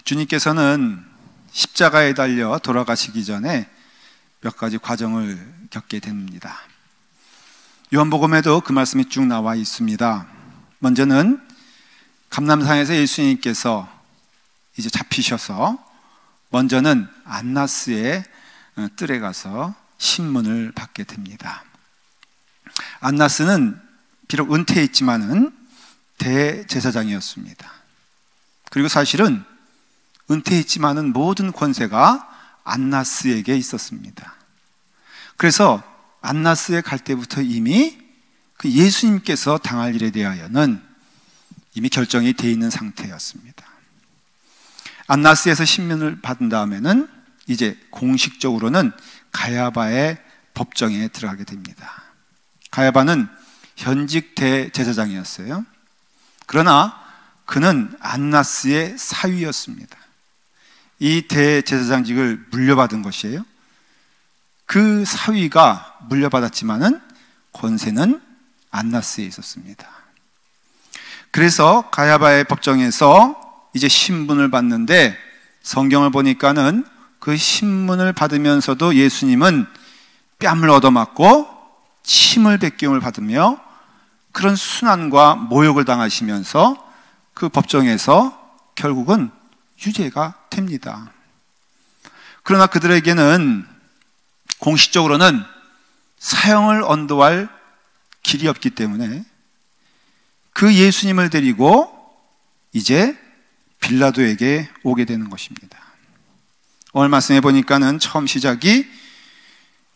주님께서는 십자가에 달려 돌아가시기 전에 몇 가지 과정을 겪게 됩니다. 요한복음에도 그 말씀이 쭉 나와 있습니다. 먼저는 감람산에서 예수님께서 이제 잡히셔서 먼저는 안나스의 뜰에 가서 신문을 받게 됩니다. 안나스는 비록 은퇴했지만은 대제사장이었습니다. 그리고 사실은 은퇴했지만은 모든 권세가 안나스에게 있었습니다. 그래서 안나스에 갈 때부터 이미 그 예수님께서 당할 일에 대하여는 이미 결정이 되어 있는 상태였습니다. 안나스에서 신문을 받은 다음에는 이제 공식적으로는 가야바의 법정에 들어가게 됩니다. 가야바는 현직 대제사장이었어요. 그러나 그는 안나스의 사위였습니다. 이 대제사장직을 물려받은 것이에요. 그 사위가 물려받았지만은 권세는 안나스에 있었습니다. 그래서 가야바의 법정에서 이제 신문을 받는데, 성경을 보니까는 그 신문을 받으면서도 예수님은 뺨을 얻어맞고 침을 뱉김을 받으며 그런 순환과 모욕을 당하시면서 그 법정에서 결국은 유죄가 됩니다. 그러나 그들에게는 공식적으로는 사형을 언도할 길이 없기 때문에 그 예수님을 데리고 이제 빌라도에게 오게 되는 것입니다. 오늘 말씀해 보니까는 처음 시작이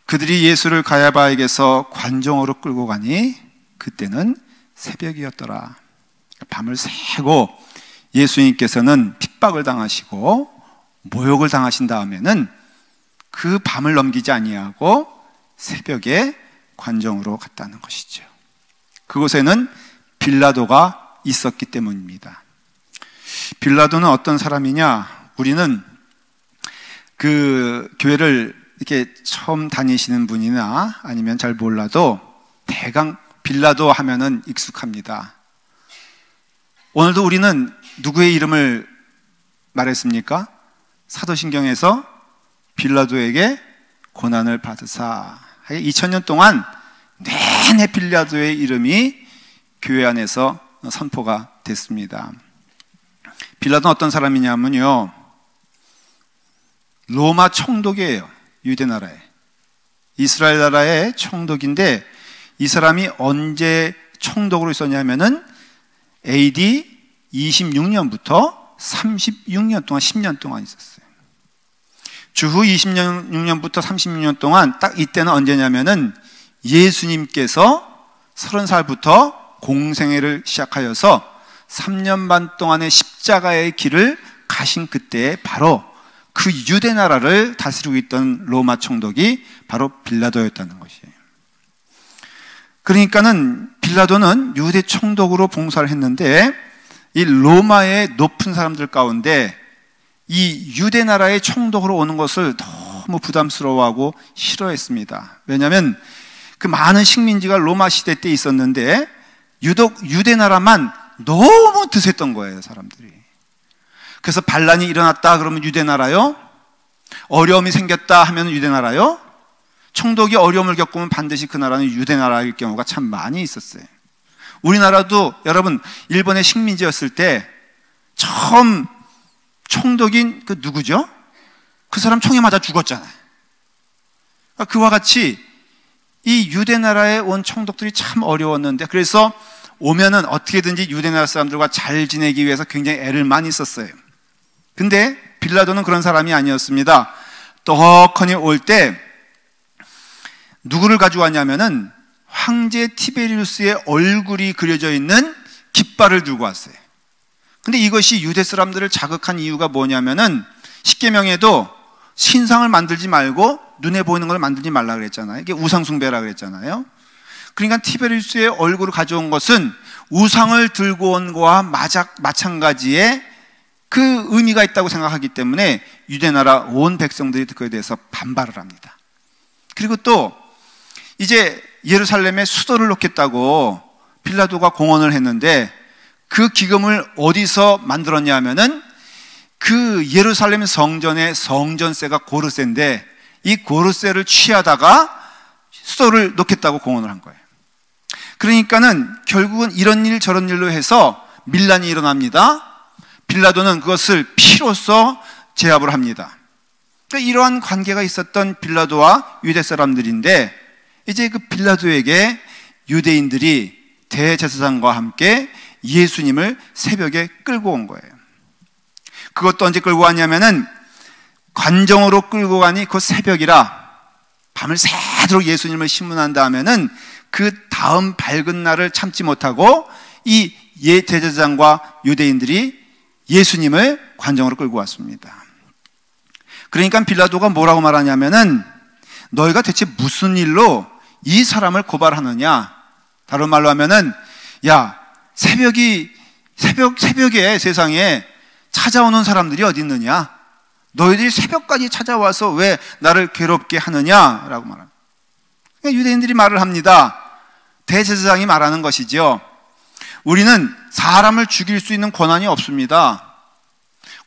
그들이 예수를 가야바에게서 관정으로 끌고 가니 그때는 새벽이었더라. 밤을 새고 예수님께서는 핍박을 당하시고 모욕을 당하신 다음에는 그 밤을 넘기지 아니하고 새벽에 관정으로 갔다는 것이죠. 그곳에는 빌라도가 있었기 때문입니다. 빌라도는 어떤 사람이냐? 우리는 그 교회를 이렇게 처음 다니시는 분이나 아니면 잘 몰라도 대강 빌라도 하면은 익숙합니다. 오늘도 우리는 누구의 이름을 말했습니까? 사도신경에서 빌라도에게 고난을 받으사. 2000년 동안 내내 빌라도의 이름이 교회 안에서 선포가 됐습니다. 빌라도는 어떤 사람이냐면요, 로마 총독이에요. 유대 나라에, 이스라엘 나라의 총독인데, 이 사람이 언제 총독으로 있었냐면은 AD 26년부터 36년 동안 10년 동안 있었어요. 주후 26년부터 36년 동안 딱 이때는 언제냐면은 예수님께서 30살부터 공생애를 시작하여서 3년 반 동안의 십자가의 길을 가신 그때 바로 그 유대 나라를 다스리고 있던 로마 총독이 바로 빌라도였다는 것이에요. 그러니까는 빌라도는 유대 총독으로 봉사를 했는데, 이 로마의 높은 사람들 가운데 이 유대 나라의 총독으로 오는 것을 너무 부담스러워하고 싫어했습니다. 왜냐하면 그 많은 식민지가 로마 시대 때 있었는데 유독 유대 나라만 너무 드셌던 거예요, 사람들이. 그래서 반란이 일어났다 그러면 유대 나라요, 어려움이 생겼다 하면 유대 나라요, 총독이 어려움을 겪으면 반드시 그 나라는 유대 나라일 경우가 참 많이 있었어요. 우리나라도 여러분, 일본의 식민지였을 때 처음 총독인 그 누구죠? 그 사람 총에 맞아 죽었잖아요. 그와 같이 이 유대 나라에 온 총독들이 참 어려웠는데, 그래서 오면은 어떻게든지 유대 나라 사람들과 잘 지내기 위해서 굉장히 애를 많이 썼어요. 근데 빌라도는 그런 사람이 아니었습니다. 떡하니 올 때 누구를 가져왔냐면은 황제 티베리우스의 얼굴이 그려져 있는 깃발을 들고 왔어요. 근데 이것이 유대 사람들을 자극한 이유가 뭐냐면은 십계명에도 신상을 만들지 말고 눈에 보이는 걸 만들지 말라 그랬잖아요. 이게 우상숭배라 그랬잖아요. 그러니까 티베리우스의 얼굴을 가져온 것은 우상을 들고 온 거와 마찬가지의 그 의미가 있다고 생각하기 때문에 유대나라 온 백성들이 그에 대해서 반발을 합니다. 그리고 또 이제 예루살렘에 수도를 놓겠다고 빌라도가 공언을 했는데, 그 기금을 어디서 만들었냐 하면은 그 예루살렘 성전의 성전세가 고르세인데 이 고르세를 취하다가 수도를 놓겠다고 공언을 한 거예요. 그러니까는 결국은 이런 일 저런 일로 해서 밀란이 일어납니다. 빌라도는 그것을 피로써 제압을 합니다. 그러니까 이러한 관계가 있었던 빌라도와 유대 사람들인데 이제 그 빌라도에게 유대인들이 대제사장과 함께 예수님을 새벽에 끌고 온 거예요. 그것도 언제 끌고 왔냐면은 관정으로 끌고 가니 그 새벽이라 밤을 새도록 예수님을 심문한 다음에는 그 다음 밝은 날을 참지 못하고 이 대제사장과 유대인들이 예수님을 관정으로 끌고 왔습니다. 그러니까 빌라도가 뭐라고 말하냐면은 너희가 대체 무슨 일로 이 사람을 고발하느냐? 다른 말로 하면은 야, 새벽에 세상에 찾아오는 사람들이 어디 있느냐? 너희들이 새벽까지 찾아와서 왜 나를 괴롭게 하느냐라고 말합니다. 그러니까 유대인들이 말을 합니다. 대제사장이 말하는 것이죠. 우리는 사람을 죽일 수 있는 권한이 없습니다.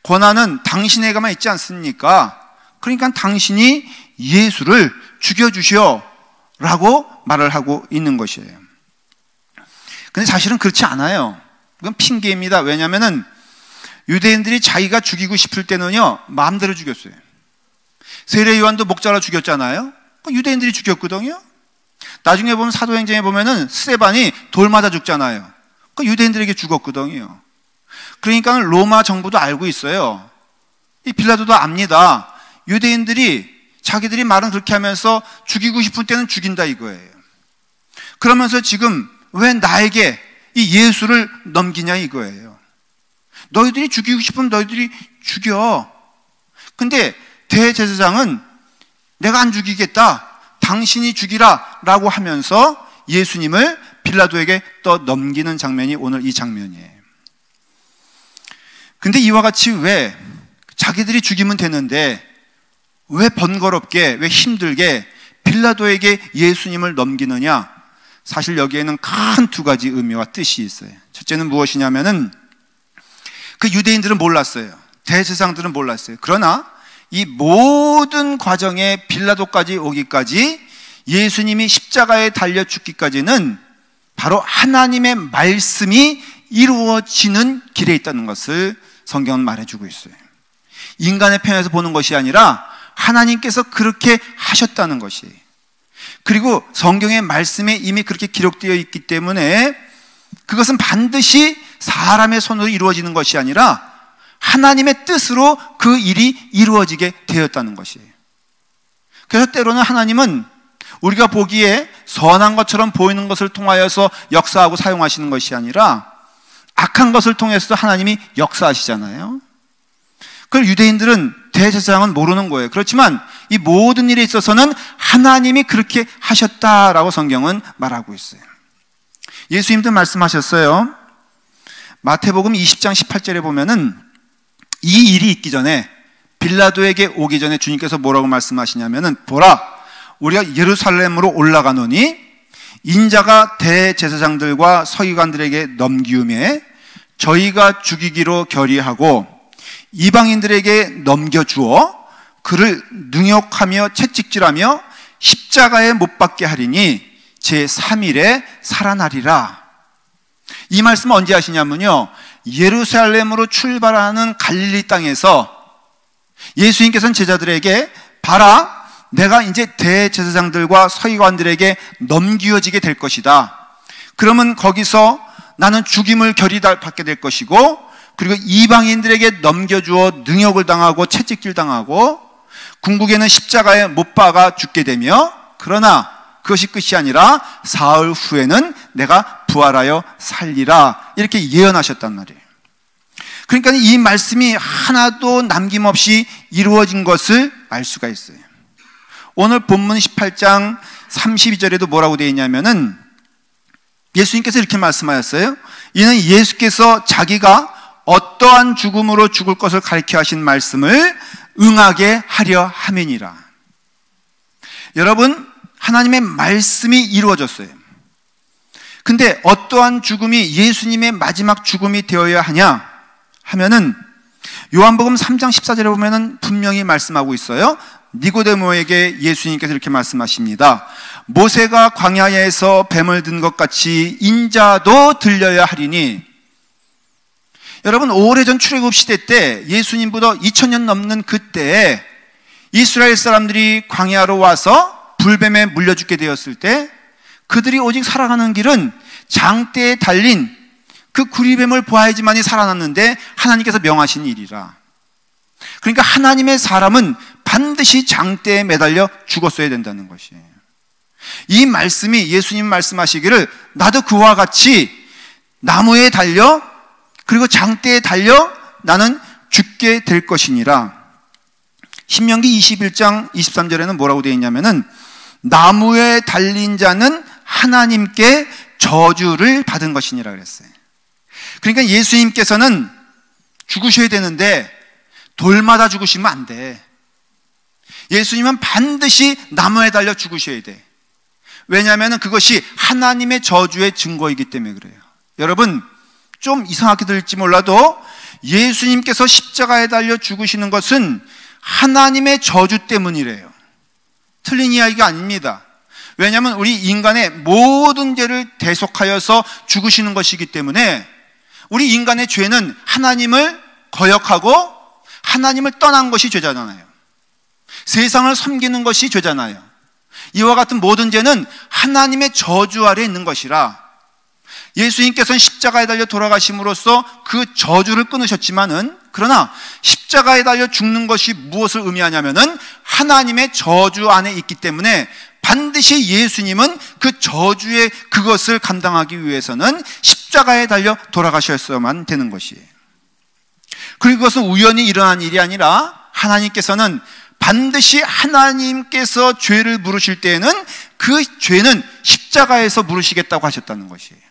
권한은 당신에게만 있지 않습니까? 그러니까 당신이 예수를 죽여주시오 라고 말을 하고 있는 것이에요. 근데 사실은 그렇지 않아요. 그건 핑계입니다. 왜냐하면 유대인들이 자기가 죽이고 싶을 때는요 마음대로 죽였어요. 세례 요한도 목자라 죽였잖아요. 유대인들이 죽였거든요. 나중에 보면 사도행전에 보면은 스데반이 돌 맞아 죽잖아요. 그 유대인들에게 죽었거든요. 그러니까 로마 정부도 알고 있어요. 이 빌라도도 압니다. 유대인들이 자기들이 말은 그렇게 하면서 죽이고 싶을 때는 죽인다 이거예요. 그러면서 지금 왜 나에게 이 예수를 넘기냐 이거예요. 너희들이 죽이고 싶으면 너희들이 죽여. 근데 대제사장은 내가 안 죽이겠다. 당신이 죽이라 라고 하면서 예수님을 빌라도에게 또 넘기는 장면이 오늘 이 장면이에요. 근데 이와 같이 왜 자기들이 죽이면 되는데 왜 번거롭게, 왜 힘들게 빌라도에게 예수님을 넘기느냐? 사실 여기에는 큰 두 가지 의미와 뜻이 있어요. 첫째는 무엇이냐면은 그 유대인들은 몰랐어요. 대제사장들은 몰랐어요. 그러나 이 모든 과정에 빌라도까지 오기까지 예수님이 십자가에 달려 죽기까지는 바로 하나님의 말씀이 이루어지는 길에 있다는 것을 성경은 말해주고 있어요. 인간의 편에서 보는 것이 아니라 하나님께서 그렇게 하셨다는 것이에요. 그리고 성경의 말씀에 이미 그렇게 기록되어 있기 때문에 그것은 반드시 사람의 손으로 이루어지는 것이 아니라 하나님의 뜻으로 그 일이 이루어지게 되었다는 것이에요. 그래서 때로는 하나님은 우리가 보기에 선한 것처럼 보이는 것을 통하여서 역사하고 사용하시는 것이 아니라 악한 것을 통해서도 하나님이 역사하시잖아요. 그걸 유대인들은 대제사장은 모르는 거예요. 그렇지만 이 모든 일에 있어서는 하나님이 그렇게 하셨다라고 성경은 말하고 있어요. 예수님도 말씀하셨어요. 마태복음 20장 18절에 보면은 이 일이 있기 전에 빌라도에게 오기 전에 주님께서 뭐라고 말씀하시냐면은 보라 우리가 예루살렘으로 올라가노니 인자가 대제사장들과 서기관들에게 넘기움에 저희가 죽이기로 결의하고 이방인들에게 넘겨주어 그를 능욕하며 채찍질하며 십자가에 못 박게 하리니 제3일에 살아나리라. 이 말씀은 언제 하시냐면요 예루살렘으로 출발하는 갈릴리 땅에서 예수님께서는 제자들에게 봐라 내가 이제 대제사장들과 서기관들에게 넘겨지게 될 것이다. 그러면 거기서 나는 죽임을 결의받게 될 것이고 그리고 이방인들에게 넘겨주어 능욕을 당하고 채찍질 당하고 궁극에는 십자가에 못 박아 죽게 되며 그러나 그것이 끝이 아니라 사흘 후에는 내가 부활하여 살리라 이렇게 예언하셨단 말이에요. 그러니까 이 말씀이 하나도 남김없이 이루어진 것을 알 수가 있어요. 오늘 본문 18장 32절에도 뭐라고 되어 있냐면은 예수님께서 이렇게 말씀하셨어요. 이는 예수께서 자기가 어떠한 죽음으로 죽을 것을 가리켜 하신 말씀을 응하게 하려 함이니라. 여러분 하나님의 말씀이 이루어졌어요. 근데 어떠한 죽음이 예수님의 마지막 죽음이 되어야 하냐 하면은 요한복음 3장 14절에 보면은 분명히 말씀하고 있어요. 니고데모에게 예수님께서 이렇게 말씀하십니다. 모세가 광야에서 뱀을 든 것 같이 인자도 들려야 하리니. 여러분, 오래전 출애굽 시대 때 예수님보다 2000년 넘는 그때에 이스라엘 사람들이 광야로 와서 불뱀에 물려 죽게 되었을 때 그들이 오직 살아가는 길은 장대에 달린 그 구리뱀을 보아야지만이 살아났는데 하나님께서 명하신 일이라. 그러니까 하나님의 사람은 반드시 장대에 매달려 죽었어야 된다는 것이에요. 이 말씀이 예수님 말씀하시기를 나도 그와 같이 나무에 달려 그리고 장대에 달려 나는 죽게 될 것이니라. 신명기 21장 23절에는 뭐라고 되어 있냐면은 나무에 달린 자는 하나님께 저주를 받은 것이니라 그랬어요. 그러니까 예수님께서는 죽으셔야 되는데 돌마다 죽으시면 안 돼. 예수님은 반드시 나무에 달려 죽으셔야 돼. 왜냐하면 그것이 하나님의 저주의 증거이기 때문에 그래요. 여러분, 좀 이상하게 들릴지 몰라도 예수님께서 십자가에 달려 죽으시는 것은 하나님의 저주 때문이래요. 틀린 이야기가 아닙니다. 왜냐하면 우리 인간의 모든 죄를 대속하여서 죽으시는 것이기 때문에 우리 인간의 죄는 하나님을 거역하고 하나님을 떠난 것이 죄잖아요. 세상을 섬기는 것이 죄잖아요. 이와 같은 모든 죄는 하나님의 저주 아래 있는 것이라 예수님께서는 십자가에 달려 돌아가심으로써 그 저주를 끊으셨지만은 그러나 십자가에 달려 죽는 것이 무엇을 의미하냐면은 하나님의 저주 안에 있기 때문에 반드시 예수님은 그 저주의 그것을 감당하기 위해서는 십자가에 달려 돌아가셨어야만 되는 것이에요. 그리고 그것은 우연히 일어난 일이 아니라 하나님께서는 반드시 하나님께서 죄를 물으실 때에는 그 죄는 십자가에서 물으시겠다고 하셨다는 것이에요.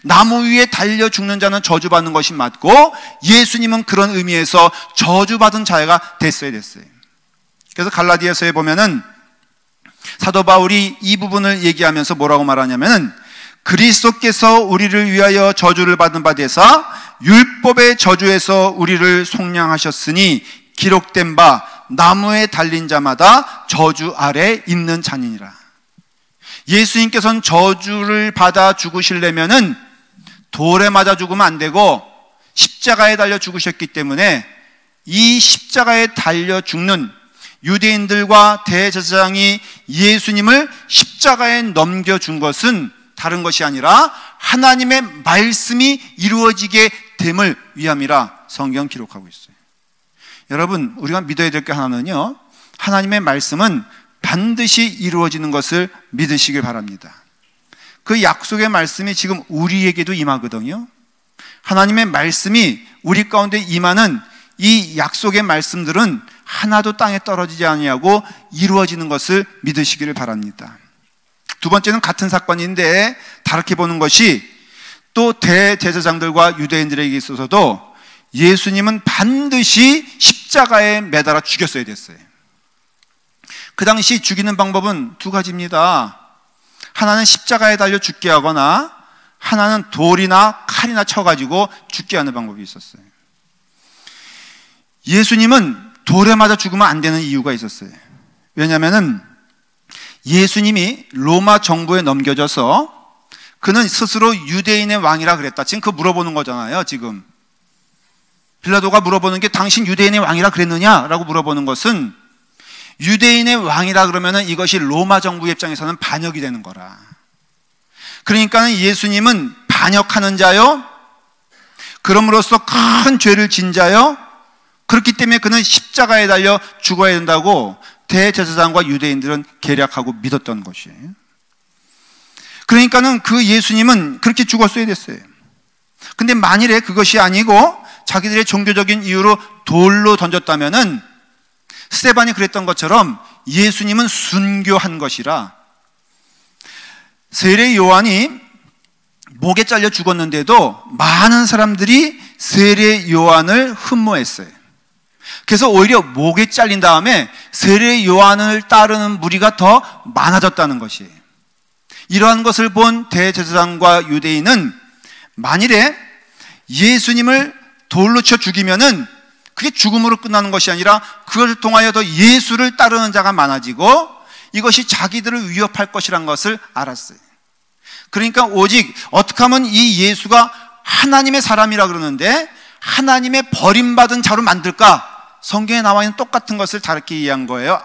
나무 위에 달려 죽는 자는 저주받는 것이 맞고 예수님은 그런 의미에서 저주받은 자가 됐어야 됐어요. 그래서 갈라디아서에 보면은 사도 바울이 이 부분을 얘기하면서 뭐라고 말하냐면은 그리스도께서 우리를 위하여 저주를 받은 바 되사 율법의 저주에서 우리를 속량하셨으니 기록된 바 나무에 달린 자마다 저주 아래 있는 자니라. 예수님께서는 저주를 받아 죽으시려면은 돌에 맞아 죽으면 안 되고 십자가에 달려 죽으셨기 때문에 이 십자가에 달려 죽는 유대인들과 대제사장이 예수님을 십자가에 넘겨준 것은 다른 것이 아니라 하나님의 말씀이 이루어지게 됨을 위함이라 성경 기록하고 있어요. 여러분, 우리가 믿어야 될 게 하나는요, 하나님의 말씀은 반드시 이루어지는 것을 믿으시길 바랍니다. 그 약속의 말씀이 지금 우리에게도 임하거든요. 하나님의 말씀이 우리 가운데 임하는 이 약속의 말씀들은 하나도 땅에 떨어지지 아니하고 이루어지는 것을 믿으시기를 바랍니다. 두 번째는 같은 사건인데 다르게 보는 것이 또 대제사장들과 유대인들에게 있어서도 예수님은 반드시 십자가에 매달아 죽였어야 됐어요. 그 당시 죽이는 방법은 두 가지입니다. 하나는 십자가에 달려 죽게 하거나 하나는 돌이나 칼이나 쳐가지고 죽게 하는 방법이 있었어요. 예수님은 돌에 맞아 죽으면 안 되는 이유가 있었어요. 왜냐하면 예수님이 로마 정부에 넘겨져서 그는 스스로 유대인의 왕이라 그랬다. 지금 그거 물어보는 거잖아요. 지금 빌라도가 물어보는 게 당신 유대인의 왕이라 그랬느냐라고 물어보는 것은 유대인의 왕이라 그러면은 이것이 로마 정부 입장에서는 반역이 되는 거라. 그러니까 예수님은 반역하는 자요, 그럼으로써 큰 죄를 진 자요, 그렇기 때문에 그는 십자가에 달려 죽어야 된다고 대제사장과 유대인들은 계략하고 믿었던 것이에요. 그러니까는 그 예수님은 그렇게 죽었어야 됐어요. 근데 만일에 그것이 아니고 자기들의 종교적인 이유로 돌로 던졌다면은 스데반이 그랬던 것처럼 예수님은 순교한 것이라, 세례 요한이 목에 잘려 죽었는데도 많은 사람들이 세례 요한을 흠모했어요. 그래서 오히려 목에 잘린 다음에 세례 요한을 따르는 무리가 더 많아졌다는 것이에요. 이러한 것을 본 대제사장과 유대인은 만일에 예수님을 돌로 쳐 죽이면은 그게 죽음으로 끝나는 것이 아니라 그것을 통하여 더 예수를 따르는 자가 많아지고 이것이 자기들을 위협할 것이란 것을 알았어요. 그러니까 오직 어떻게 하면 이 예수가 하나님의 사람이라 그러는데 하나님의 버림받은 자로 만들까? 성경에 나와 있는 똑같은 것을 다르게 이해한 거예요.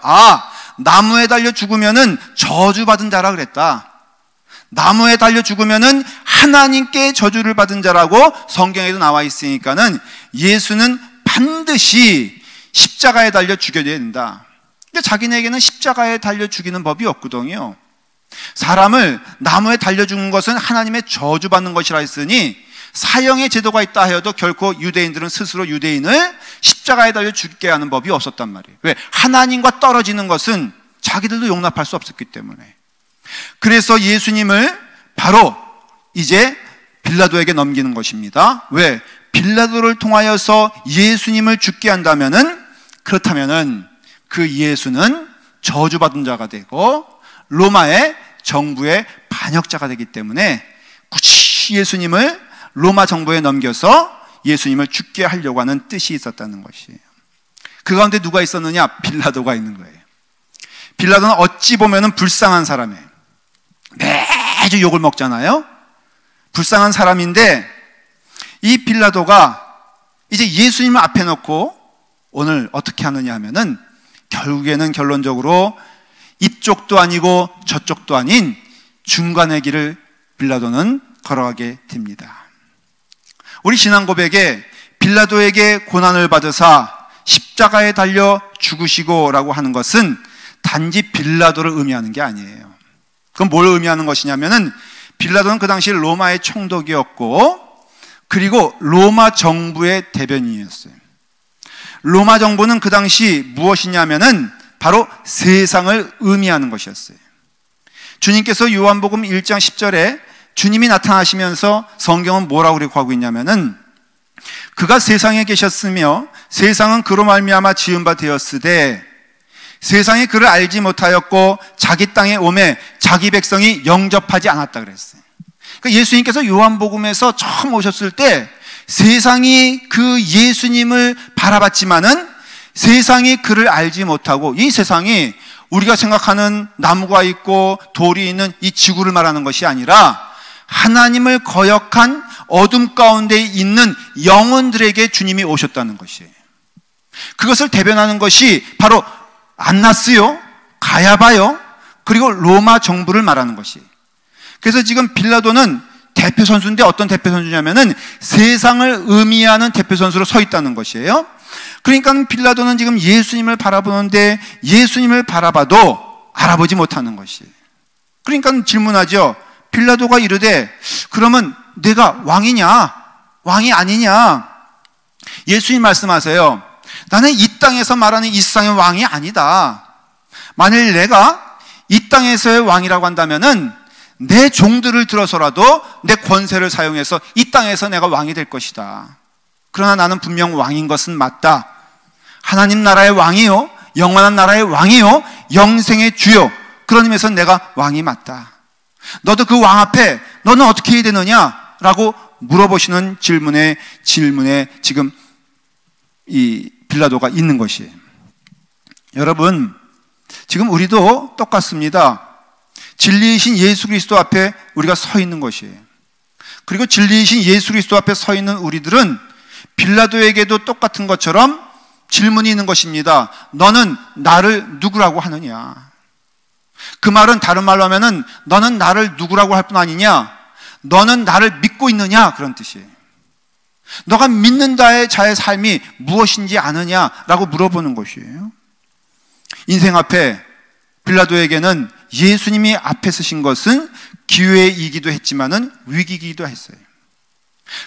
나무에 달려 죽으면은 저주받은 자라 그랬다. 나무에 달려 죽으면은 하나님께 저주를 받은 자라고 성경에도 나와 있으니까는 예수는 반드시 십자가에 달려 죽여야 된다. 근데 자기네에게는 십자가에 달려 죽이는 법이 없거든요. 사람을 나무에 달려 죽는 것은 하나님의 저주받는 것이라 했으니 사형의 제도가 있다 하여도 결코 유대인들은 스스로 유대인을 십자가에 달려 죽게 하는 법이 없었단 말이에요. 왜? 하나님과 떨어지는 것은 자기들도 용납할 수 없었기 때문에. 그래서 예수님을 바로 이제 빌라도에게 넘기는 것입니다. 왜? 빌라도를 통하여서 예수님을 죽게 한다면은, 그렇다면은 그 예수는 저주받은 자가 되고 로마의 정부의 반역자가 되기 때문에 굳이 예수님을 로마 정부에 넘겨서 예수님을 죽게 하려고 하는 뜻이 있었다는 것이에요. 그 가운데 누가 있었느냐? 빌라도가 있는 거예요. 빌라도는 어찌 보면은 불쌍한 사람이에요. 매주 욕을 먹잖아요. 불쌍한 사람인데 이 빌라도가 이제 예수님을 앞에 놓고 오늘 어떻게 하느냐 하면은 결국에는 결론적으로 이쪽도 아니고 저쪽도 아닌 중간의 길을 빌라도는 걸어가게 됩니다. 우리 신앙 고백에 빌라도에게 고난을 받으사 십자가에 달려 죽으시고 라고 하는 것은 단지 빌라도를 의미하는 게 아니에요. 그럼 뭘 의미하는 것이냐면은 빌라도는 그 당시 로마의 총독이었고 그리고 로마 정부의 대변인이었어요. 로마 정부는 그 당시 무엇이냐면은 바로 세상을 의미하는 것이었어요. 주님께서 요한복음 1장 10절에 주님이 나타나시면서 성경은 뭐라고 하고 있냐면은 그가 세상에 계셨으며 세상은 그로 말미암아 지은 바 되었으되 세상이 그를 알지 못하였고 자기 땅에 오매 자기 백성이 영접하지 않았다 그랬어요. 그러니까 예수님께서 요한복음에서 처음 오셨을 때 세상이 그 예수님을 바라봤지만은 세상이 그를 알지 못하고, 이 세상이 우리가 생각하는 나무가 있고 돌이 있는 이 지구를 말하는 것이 아니라 하나님을 거역한 어둠 가운데 있는 영혼들에게 주님이 오셨다는 것이에요. 그것을 대변하는 것이 바로 안나스요, 가야바요, 그리고 로마 정부를 말하는 것이에요. 그래서 지금 빌라도는 대표 선수인데 어떤 대표 선수냐면은 세상을 의미하는 대표 선수로 서 있다는 것이에요. 그러니까 빌라도는 지금 예수님을 바라보는데 예수님을 바라봐도 알아보지 못하는 것이에요. 그러니까 질문하죠. 빌라도가 이르되 그러면 내가 왕이냐 왕이 아니냐? 예수님 말씀하세요. 나는 이 땅에서 말하는 이 세상의 왕이 아니다. 만일 내가 이 땅에서의 왕이라고 한다면은 내 종들을 들어서라도 내 권세를 사용해서 이 땅에서 내가 왕이 될 것이다. 그러나 나는 분명 왕인 것은 맞다. 하나님 나라의 왕이요, 영원한 나라의 왕이요, 영생의 주요. 그런 의미에서 내가 왕이 맞다. 너도 그 왕 앞에 너는 어떻게 해야 되느냐? 라고 물어보시는 질문에 지금 이 빌라도가 있는 것이에요. 여러분, 지금 우리도 똑같습니다. 진리이신 예수 그리스도 앞에 우리가 서 있는 것이에요. 그리고 진리이신 예수 그리스도 앞에 서 있는 우리들은 빌라도에게도 똑같은 것처럼 질문이 있는 것입니다. 너는 나를 누구라고 하느냐? 그 말은 다른 말로 하면은 너는 나를 누구라고 할 뿐 아니냐? 너는 나를 믿고 있느냐? 그런 뜻이에요. 너가 믿는 자의 삶이 무엇인지 아느냐라고 물어보는 것이에요. 인생 앞에 빌라도에게는 예수님이 앞에 서신 것은 기회이기도 했지만은 위기이기도 했어요.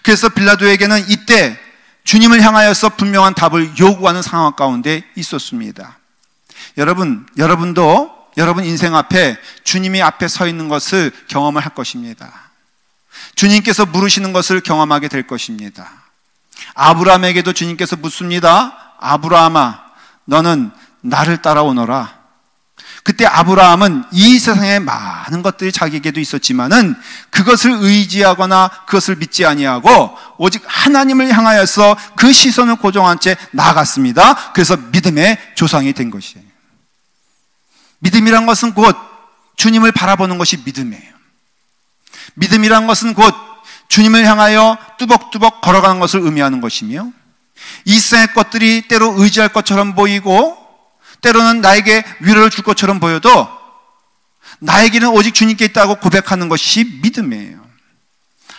그래서 빌라도에게는 이때 주님을 향하여서 분명한 답을 요구하는 상황 가운데 있었습니다. 여러분도 여러분 인생 앞에 주님이 앞에 서 있는 것을 경험을 할 것입니다. 주님께서 물으시는 것을 경험하게 될 것입니다. 아브라함에게도 주님께서 묻습니다. 아브라함아, 너는 나를 따라오너라. 그때 아브라함은 이 세상에 많은 것들이 자기에게도 있었지만은 그것을 의지하거나 그것을 믿지 아니하고 오직 하나님을 향하여서 그 시선을 고정한 채 나아갔습니다. 그래서 믿음의 조상이 된 것이에요. 믿음이란 것은 곧 주님을 바라보는 것이 믿음이에요. 믿음이란 것은 곧 주님을 향하여 뚜벅뚜벅 걸어가는 것을 의미하는 것이며, 이 세상의 것들이 때로 의지할 것처럼 보이고 때로는 나에게 위로를 줄 것처럼 보여도 나의 길은 오직 주님께 있다고 고백하는 것이 믿음이에요.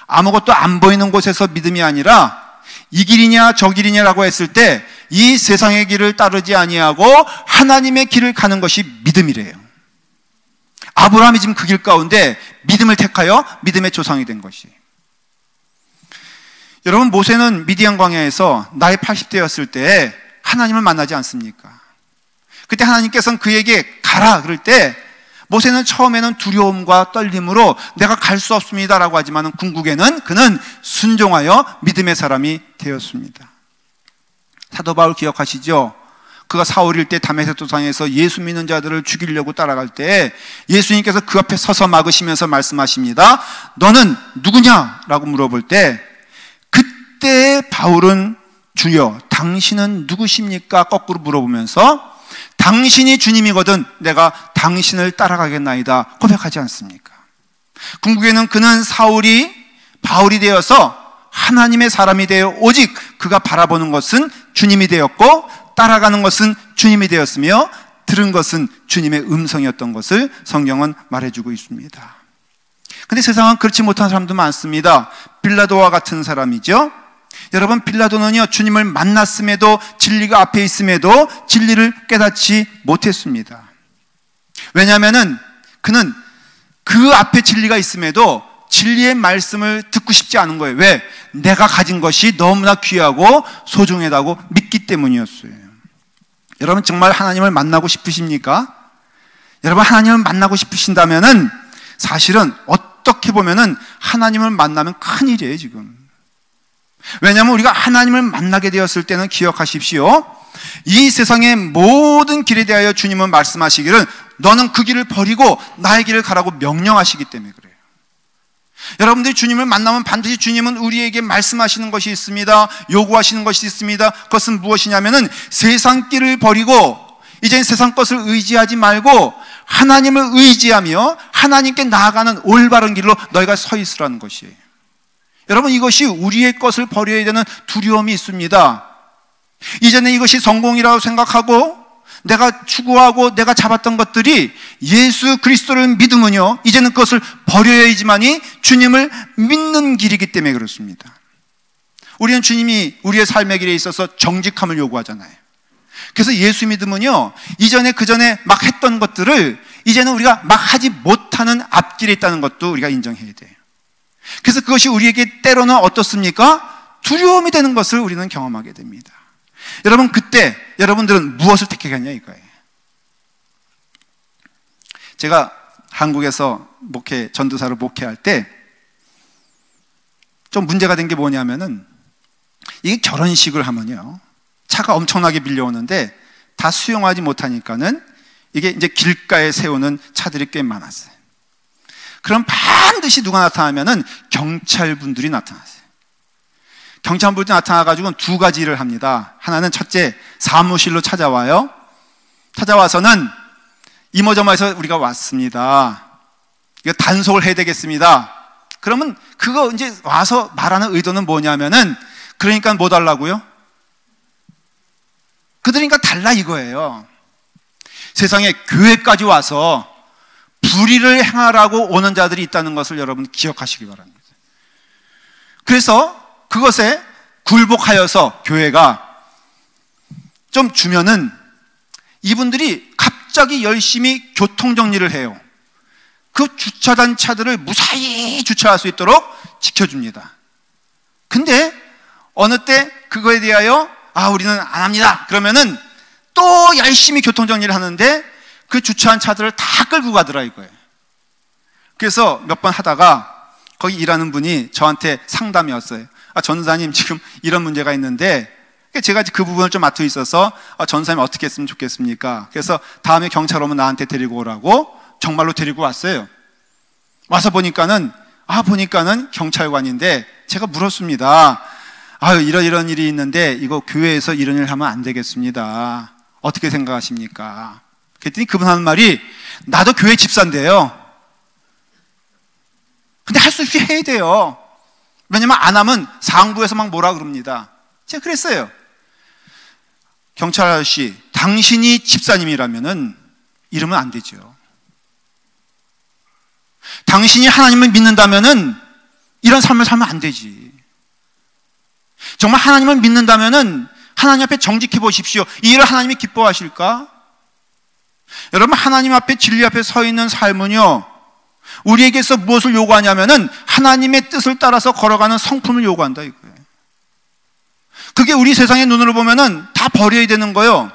아무것도 안 보이는 곳에서 믿음이 아니라 이 길이냐 저 길이냐라고 했을 때 이 세상의 길을 따르지 아니하고 하나님의 길을 가는 것이 믿음이래요. 아브라함이 지금 그 길 가운데 믿음을 택하여 믿음의 조상이 된 것이에요. 여러분, 모세는 미디안 광야에서 나이 80대였을 때 하나님을 만나지 않습니까? 그때 하나님께서는 그에게 가라 그럴 때 모세는 처음에는 두려움과 떨림으로 내가 갈 수 없습니다라고 하지만 궁극에는 그는 순종하여 믿음의 사람이 되었습니다. 사도 바울 기억하시죠? 그가 사울일 때 다메섹 도상에서 예수 믿는 자들을 죽이려고 따라갈 때 예수님께서 그 앞에 서서 막으시면서 말씀하십니다. 너는 누구냐라고 물어볼 때 그때 바울은 주여 당신은 누구십니까? 거꾸로 물어보면서 당신이 주님이거든 내가 당신을 따라가겠나이다 고백하지 않습니까? 궁극에는 그는 사울이 바울이 되어서 하나님의 사람이 되어 오직 그가 바라보는 것은 주님이 되었고 따라가는 것은 주님이 되었으며 들은 것은 주님의 음성이었던 것을 성경은 말해주고 있습니다. 근데 세상은 그렇지 못한 사람도 많습니다. 빌라도와 같은 사람이죠. 여러분, 빌라도는요 주님을 만났음에도 진리가 앞에 있음에도 진리를 깨닫지 못했습니다. 왜냐하면은 그는 그 앞에 진리가 있음에도 진리의 말씀을 듣고 싶지 않은 거예요. 왜? 내가 가진 것이 너무나 귀하고 소중하다고 믿기 때문이었어요. 여러분, 정말 하나님을 만나고 싶으십니까? 여러분, 하나님을 만나고 싶으신다면은 사실은 어떻게 보면은 하나님을 만나면 큰일이에요 지금. 왜냐하면 우리가 하나님을 만나게 되었을 때는 기억하십시오. 이 세상의 모든 길에 대하여 주님은 말씀하시기를 너는 그 길을 버리고 나의 길을 가라고 명령하시기 때문에 그래요. 여러분들이 주님을 만나면 반드시 주님은 우리에게 말씀하시는 것이 있습니다. 요구하시는 것이 있습니다. 그것은 무엇이냐면은 세상 길을 버리고 이제 세상 것을 의지하지 말고 하나님을 의지하며 하나님께 나아가는 올바른 길로 너희가 서 있으라는 것이에요. 여러분, 이것이 우리의 것을 버려야 되는 두려움이 있습니다. 이전에 이것이 성공이라고 생각하고 내가 추구하고 내가 잡았던 것들이 예수 그리스도를 믿으면요 이제는 그것을 버려야지만이 주님을 믿는 길이기 때문에 그렇습니다. 우리는 주님이 우리의 삶의 길에 있어서 정직함을 요구하잖아요. 그래서 예수 믿으면요 이전에 그전에 막 했던 것들을 이제는 우리가 막 하지 못하는 앞길에 있다는 것도 우리가 인정해야 돼요. 그래서 그것이 우리에게 때로는 어떻습니까? 두려움이 되는 것을 우리는 경험하게 됩니다. 여러분, 그때 여러분들은 무엇을 택하겠냐 이거예요. 제가 한국에서 전도사로 목회할 때 좀 문제가 된 게 뭐냐면은 이게 결혼식을 하면요 차가 엄청나게 밀려오는데 다 수용하지 못하니까는 이게 이제 길가에 세우는 차들이 꽤 많았어요. 그럼 반드시 누가 나타나면은 경찰분들이 나타났어요. 경찰분들이 나타나가지고 두 가지 일을 합니다. 하나는 첫째, 사무실로 찾아와요. 찾아와서는 이모저모해서 우리가 왔습니다. 이거 단속을 해야 되겠습니다. 그러면 그거 이제 와서 말하는 의도는 뭐냐면은 그러니까 뭐 달라고요? 그들이니까 달라 이거예요. 세상에 교회까지 와서 불의를 행하라고 오는 자들이 있다는 것을 여러분 기억하시기 바랍니다. 그래서 그것에 굴복하여서 교회가 좀 주면은 이분들이 갑자기 열심히 교통정리를 해요. 그 주차된 차들을 무사히 주차할 수 있도록 지켜줍니다. 근데 어느 때 그거에 대하여 우리는 안 합니다 그러면은 또 열심히 교통정리를 하는데 그 주차한 차들을 다 끌고 가더라 이거예요. 그래서 몇 번 하다가 거기 일하는 분이 저한테 상담이 왔어요. 전도사님, 지금 이런 문제가 있는데 제가 그 부분을 좀 맡고 있어서 전사님 어떻게 했으면 좋겠습니까? 그래서 다음에 경찰 오면 나한테 데리고 오라고 정말로 데리고 왔어요. 와서 보니까는 경찰관인데 제가 물었습니다. 이런 일이 있는데 이거 교회에서 이런 일 하면 안 되겠습니다. 어떻게 생각하십니까? 그랬더니 그분 하는 말이, 나도 교회 집사인데요. 근데 할 수 없이 해야 돼요. 왜냐면 안 하면 상부에서 막 뭐라 그럽니다. 제가 그랬어요. 경찰 아저씨, 당신이 집사님이라면은 이러면 안 되죠. 당신이 하나님을 믿는다면은 이런 삶을 살면 안 되지. 정말 하나님을 믿는다면은 하나님 앞에 정직해 보십시오. 이 일을 하나님이 기뻐하실까? 여러분, 하나님 앞에 진리 앞에 서 있는 삶은요, 우리에게서 무엇을 요구하냐면은 하나님의 뜻을 따라서 걸어가는 성품을 요구한다 이거예요. 그게 우리 세상의 눈으로 보면은 다 버려야 되는 거예요.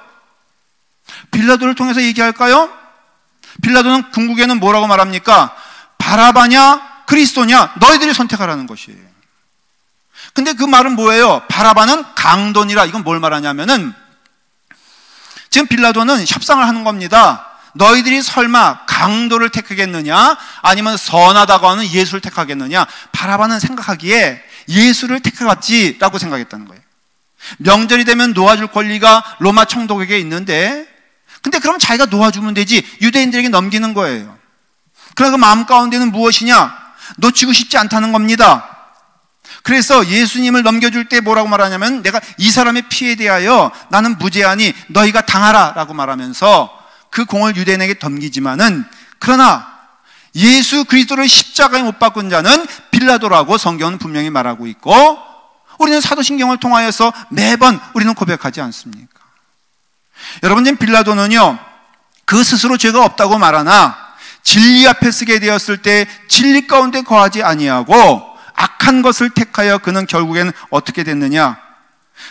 빌라도를 통해서 얘기할까요? 빌라도는 궁극에는 뭐라고 말합니까? 바라바냐 그리스도냐 너희들이 선택하라는 것이에요. 근데 그 말은 뭐예요? 바라바는 강도니라. 이건 뭘 말하냐면은 지금 빌라도는 협상을 하는 겁니다. 너희들이 설마 강도를 택하겠느냐 아니면 선하다고 하는 예수를 택하겠느냐. 바라바는 생각하기에 예수를 택하겠지라고 생각했다는 거예요. 명절이 되면 놓아줄 권리가 로마 총독에게 있는데, 근데 그럼 자기가 놓아주면 되지 유대인들에게 넘기는 거예요. 그러나 그 마음 가운데는 무엇이냐? 놓치고 싶지 않다는 겁니다. 그래서 예수님을 넘겨줄 때 뭐라고 말하냐면, 내가 이 사람의 피에 대하여 나는 무죄하니 너희가 당하라 라고 말하면서 그 공을 유대인에게 넘기지만은, 그러나 예수 그리스도를 십자가에 못 박은 자는 빌라도라고 성경은 분명히 말하고 있고, 우리는 사도신경을 통하여서 매번 우리는 고백하지 않습니까? 여러분, 지금 빌라도는요, 그 스스로 죄가 없다고 말하나 진리 앞에 서게 되었을 때 진리 가운데 거하지 아니하고 악한 것을 택하여 그는 결국에는 어떻게 됐느냐?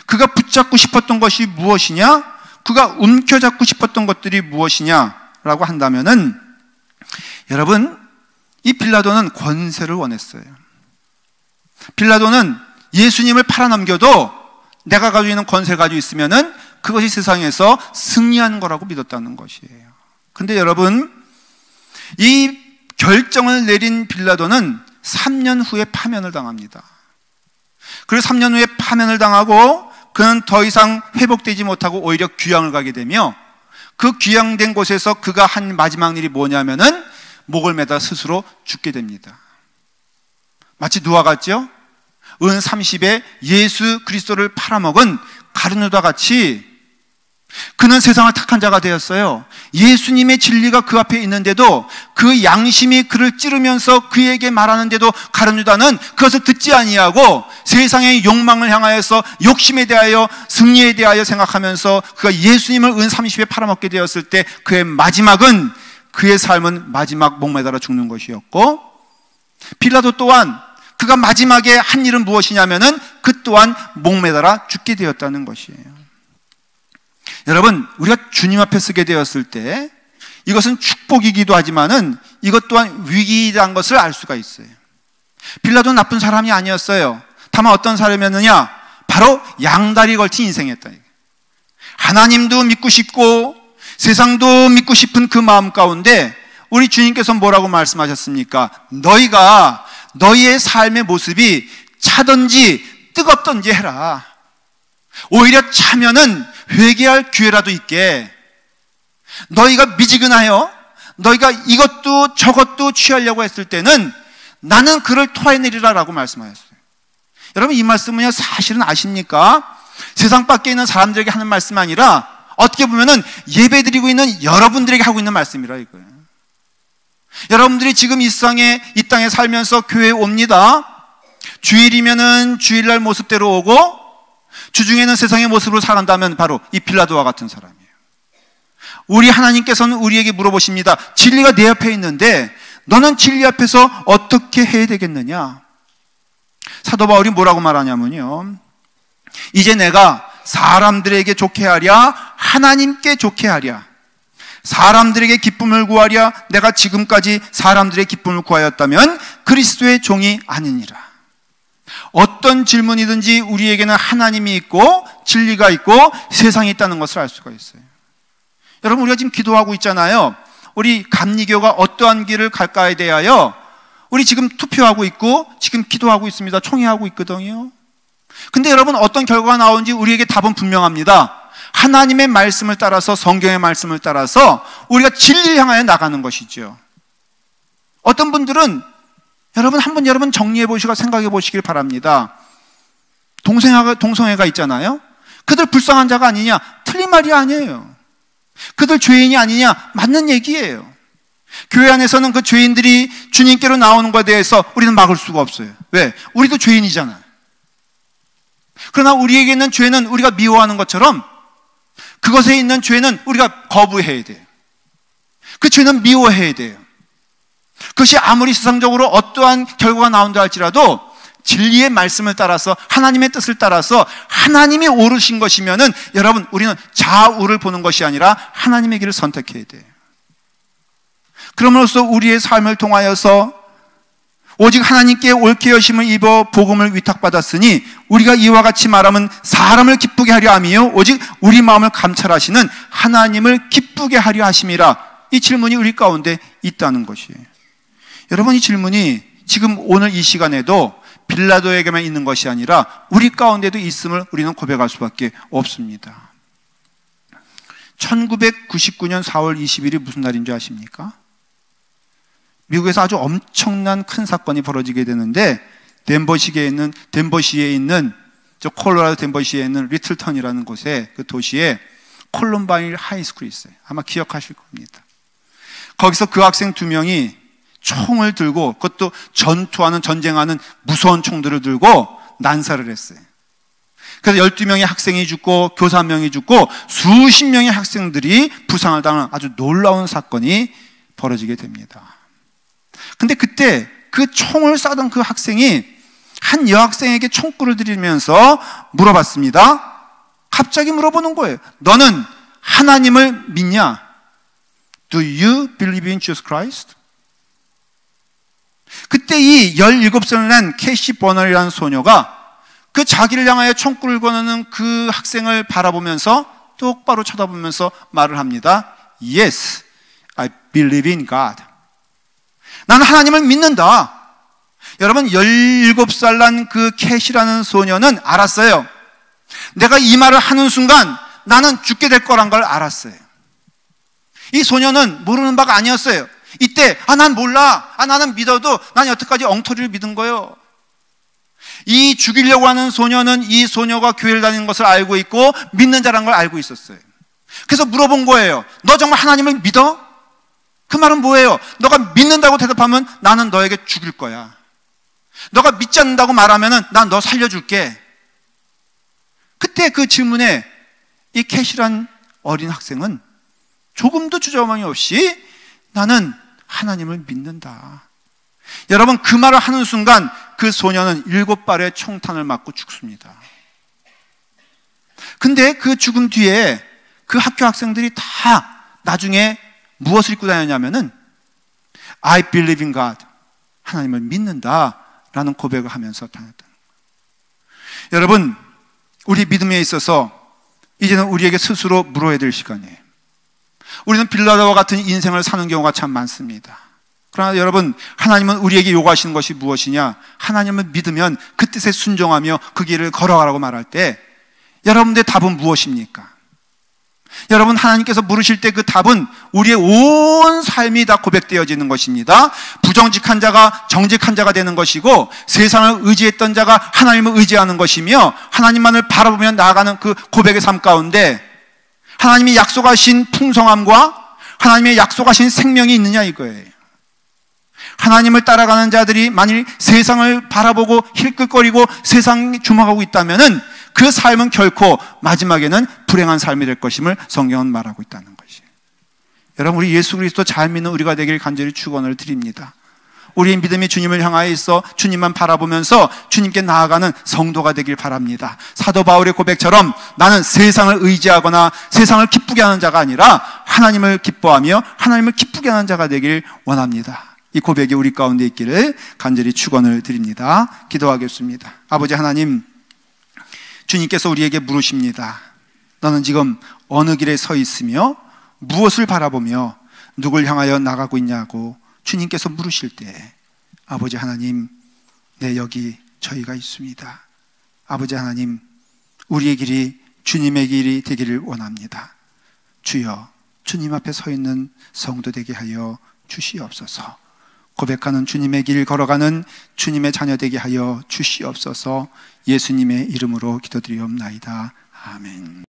그가 붙잡고 싶었던 것이 무엇이냐? 그가 움켜잡고 싶었던 것들이 무엇이냐라고 한다면은, 여러분, 이 빌라도는 권세를 원했어요. 빌라도는 예수님을 팔아넘겨도 내가 가지고 있는 권세를 가지고 있으면은 그것이 세상에서 승리하는 거라고 믿었다는 것이에요. 근데 여러분, 이 결정을 내린 빌라도는 3년 후에 파면을 당합니다. 그리고 3년 후에 파면을 당하고 그는 더 이상 회복되지 못하고 오히려 귀양을 가게 되며, 그 귀양된 곳에서 그가 한 마지막 일이 뭐냐면은 목을 매다 스스로 죽게 됩니다. 마치 누와 같죠? 은 30에 예수 그리스도를 팔아먹은 가룟유다 같이 그는 세상을 택한 자가 되었어요. 예수님의 진리가 그 앞에 있는데도 그 양심이 그를 찌르면서 그에게 말하는데도 가룟유다는 그것을 듣지 아니하고 세상의 욕망을 향하여서 욕심에 대하여 승리에 대하여 생각하면서 그가 예수님을 은 30에 팔아먹게 되었을 때 그의 마지막은, 그의 삶은 마지막 목매달아 죽는 것이었고, 빌라도 또한 그가 마지막에 한 일은 무엇이냐면은 그 또한 목매달아 죽게 되었다는 것이에요. 여러분, 우리가 주님 앞에 서게 되었을 때 이것은 축복이기도 하지만은 이것 또한 위기라는 것을 알 수가 있어요. 빌라도는 나쁜 사람이 아니었어요. 다만 어떤 사람이었느냐? 바로 양다리 걸친 인생이었다. 하나님도 믿고 싶고 세상도 믿고 싶은 그 마음 가운데 우리 주님께서 뭐라고 말씀하셨습니까? 너희가 너희의 삶의 모습이 차든지 뜨겁든지 해라. 오히려 차면은 회개할 기회라도 있게. 너희가 미지근하여 너희가 이것도 저것도 취하려고 했을 때는 나는 그를 토해내리라 라고 말씀하셨어요. 여러분, 이 말씀은요, 사실은 아십니까? 세상 밖에 있는 사람들에게 하는 말씀이 아니라 어떻게 보면은 예배드리고 있는 여러분들에게 하고 있는 말씀이라 이거예요. 여러분들이 지금 이 땅에 살면서 교회에 옵니다. 주일이면은 주일날 모습대로 오고 주중에는 세상의 모습으로 살아간다면 바로 이 빌라도와 같은 사람이에요. 우리 하나님께서는 우리에게 물어보십니다. 진리가 내 앞에 있는데 너는 진리 앞에서 어떻게 해야 되겠느냐? 사도 바울이 뭐라고 말하냐면요, 이제 내가 사람들에게 좋게 하랴 하나님께 좋게 하랴, 사람들에게 기쁨을 구하랴 내가 지금까지 사람들의 기쁨을 구하였다면 그리스도의 종이 아니니라. 어떤 질문이든지 우리에게는 하나님이 있고 진리가 있고 세상이 있다는 것을 알 수가 있어요. 여러분, 우리가 지금 기도하고 있잖아요. 우리 감리교가 어떠한 길을 갈까에 대하여 우리 지금 투표하고 있고 지금 기도하고 있습니다. 총회하고 있거든요. 근데 여러분, 어떤 결과가 나오는지 우리에게 답은 분명합니다. 하나님의 말씀을 따라서, 성경의 말씀을 따라서 우리가 진리를 향하여 나가는 것이죠. 어떤 분들은 여러분, 한번 여러분 정리해 보시고 생각해 보시길 바랍니다. 동성애가 있잖아요. 그들 불쌍한 자가 아니냐? 틀린 말이 아니에요. 그들 죄인이 아니냐? 맞는 얘기예요. 교회 안에서는 그 죄인들이 주님께로 나오는 것에 대해서 우리는 막을 수가 없어요. 왜? 우리도 죄인이잖아요. 그러나 우리에게 있는 죄는 우리가 미워하는 것처럼 그것에 있는 죄는 우리가 거부해야 돼요. 그 죄는 미워해야 돼요. 그것이 아무리 세상적으로 어떠한 결과가 나온다 할지라도 진리의 말씀을 따라서, 하나님의 뜻을 따라서 하나님이 오르신 것이면은 여러분, 우리는 좌우를 보는 것이 아니라 하나님의 길을 선택해야 돼요. 그럼으로써 우리의 삶을 통하여서 오직 하나님께 옳게 여심을 입어 복음을 위탁받았으니 우리가 이와 같이 말하면 사람을 기쁘게 하려 함이요 오직 우리 마음을 감찰하시는 하나님을 기쁘게 하려 하심이라. 이 질문이 우리 가운데 있다는 것이에요. 여러분, 이 질문이 지금 오늘 이 시간에도 빌라도에게만 있는 것이 아니라 우리 가운데도 있음을 우리는 고백할 수밖에 없습니다. 1999년 4월 20일이 무슨 날인 줄 아십니까? 미국에서 아주 엄청난 큰 사건이 벌어지게 되는데, 덴버시에 있는 저 콜로라도 덴버시에 있는 리틀턴이라는 곳에, 그 도시에 콜럼바인 하이스쿨이 있어요. 아마 기억하실 겁니다. 거기서 그 학생 2명이 총을 들고, 그것도 전쟁하는 무서운 총들을 들고 난사를 했어요. 그래서 12명의 학생이 죽고 교사 1명이 죽고 수십 명의 학생들이 부상을 당하는 아주 놀라운 사건이 벌어지게 됩니다. 근데 그때 그 총을 쏴던 그 학생이 한 여학생에게 총구를 들이면서 물어봤습니다. 갑자기 물어보는 거예요. 너는 하나님을 믿냐? Do you believe in Jesus Christ? 그때 이 17살을 낸 캐시 버널이라는 소녀가 그 자기를 향하여 총구를 거는 그 학생을 바라보면서 똑바로 쳐다보면서 말을 합니다. Yes, I believe in God. 나는 하나님을 믿는다. 여러분, 17살 난 그 캐시라는 소녀는 알았어요. 내가 이 말을 하는 순간 나는 죽게 될 거란 걸 알았어요. 이 소녀는 모르는 바가 아니었어요. 이때 난 몰라, 나는 믿어도 난 여태까지 엉터리를 믿은 거예요. 이 죽이려고 하는 소녀는 이 소녀가 교회를 다니는 것을 알고 있고 믿는 자라는 걸 알고 있었어요. 그래서 물어본 거예요. 너 정말 하나님을 믿어? 그 말은 뭐예요? 너가 믿는다고 대답하면 나는 너에게 죽일 거야. 너가 믿지 않는다고 말하면 난 너 살려줄게. 그때 그 질문에 이 캐시란 어린 학생은 조금도 주저함이 없이 나는 하나님을 믿는다. 여러분, 그 말을 하는 순간 그 소녀는 7발의 총탄을 맞고 죽습니다. 근데 그 죽음 뒤에 그 학교 학생들이 다 나중에 무엇을 입고 다녔냐면은 I believe in God, 하나님을 믿는다 라는 고백을 하면서 다녔다는 거예요. 여러분, 우리 믿음에 있어서 이제는 우리에게 스스로 물어야 될 시간이에요. 우리는 빌라도와 같은 인생을 사는 경우가 참 많습니다. 그러나 여러분, 하나님은 우리에게 요구하시는 것이 무엇이냐? 하나님을 믿으면 그 뜻에 순종하며 그 길을 걸어가라고 말할 때 여러분들의 답은 무엇입니까? 여러분, 하나님께서 물으실 때 그 답은 우리의 온 삶이 다 고백되어지는 것입니다. 부정직한 자가 정직한 자가 되는 것이고, 세상을 의지했던 자가 하나님을 의지하는 것이며, 하나님만을 바라보며 나아가는 그 고백의 삶 가운데 하나님이 약속하신 풍성함과 하나님의 약속하신 생명이 있느냐 이거예요. 하나님을 따라가는 자들이 만일 세상을 바라보고 힐끗거리고 세상에 주목하고 있다면은 그 삶은 결코 마지막에는 불행한 삶이 될 것임을 성경은 말하고 있다는 것이에요. 여러분, 우리 예수 그리스도 잘 믿는 우리가 되길 간절히 축원을 드립니다. 우리의 믿음이 주님을 향하여 있어 주님만 바라보면서 주님께 나아가는 성도가 되길 바랍니다. 사도 바울의 고백처럼 나는 세상을 의지하거나 세상을 기쁘게 하는 자가 아니라 하나님을 기뻐하며 하나님을 기쁘게 하는 자가 되길 원합니다. 이 고백이 우리 가운데 있기를 간절히 축원을 드립니다. 기도하겠습니다. 아버지 하나님, 주님께서 우리에게 물으십니다. 너는 지금 어느 길에 서 있으며 무엇을 바라보며 누굴 향하여 나가고 있냐고 주님께서 물으실 때, 아버지 하나님, 네, 여기 저희가 있습니다. 아버지 하나님, 우리의 길이 주님의 길이 되기를 원합니다. 주여, 주님 앞에 서 있는 성도 되게 하여 주시옵소서. 고백하는 주님의 길 걸어가는 주님의 자녀 되게 하여 주시옵소서. 예수님의 이름으로 기도드리옵나이다. 아멘.